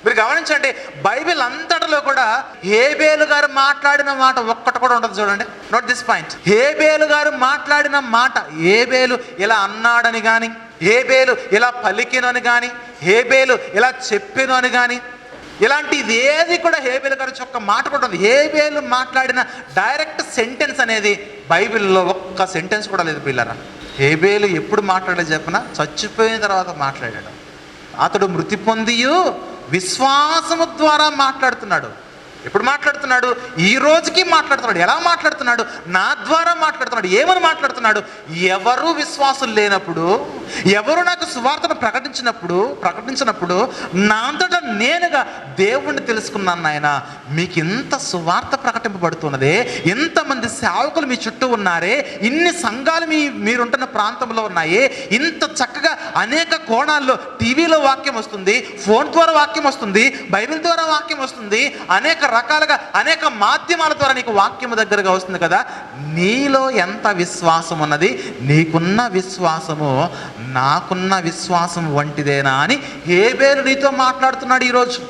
మీరు గమనించండి, బైబిల్ అంతటిలో కూడా హేబేలు గారు మాట్లాడిన మాట ఒక్కటి కూడా ఉండదు. చూడండి, నోట్ దిస్ పాయింట్. హేబేలు గారు మాట్లాడిన మాట, హేబేలు ఇలా అన్నాడని కానీ, హేబేలు ఇలా పలికినని కానీ, హేబేలు ఇలా చెప్పిను అని కానీ, ఇలాంటిది ఏది కూడా హేబేలు గారి ఒక్క మాట కూడా ఉంది. హేబేలు మాట్లాడిన డైరెక్ట్ సెంటెన్స్ అనేది బైబిల్లో ఒక్క సెంటెన్స్ కూడా లేదు పిల్లరా. హేబేలు ఎప్పుడు మాట్లాడే చెప్పినా చచ్చిపోయిన తర్వాత మాట్లాడాడు. అతడు మృతి పొందియు విశ్వాసము ద్వారా మాట్లాడుతున్నాడు. ఎప్పుడు మాట్లాడుతున్నాడు? ఈ రోజుకి మాట్లాడుతున్నాడు. ఎలా మాట్లాడుతున్నాడు? నా ద్వారా మాట్లాడుతున్నాడు. ఏమని మాట్లాడుతున్నాడు? ఎవరు విశ్వాసం లేనప్పుడు, ఎవరు నాకు సువార్తను ప్రకటించినప్పుడు నా అంతటా నేనుగా దేవుణ్ణి తెలుసుకున్నాను. నాయన, మీకు ఇంత సువార్త ప్రకటింపబడుతున్నదే, ఎంతమంది సేవకులు మీ చుట్టూ ఉన్నారే, ఇన్ని సంఘాలు మీరుంటున్న ప్రాంతంలో ఉన్నాయే, ఇంత చక్కగా అనేక కోణాల్లో టీవీలో వాక్యం వస్తుంది, ఫోన్ ద్వారా వాక్యం వస్తుంది, బైబిల్ ద్వారా వాక్యం వస్తుంది, అనేక రకాలుగా అనేక మాధ్యమాల ద్వారా నీకు వాక్యము దగ్గరగా వస్తుంది కదా. నీలో ఎంత విశ్వాసం ఉన్నది? నీకున్న విశ్వాసము నాకున్న విశ్వాసం వంటిదేనా అని హేబేలు నీతో మాట్లాడుతున్నాడు ఈరోజు.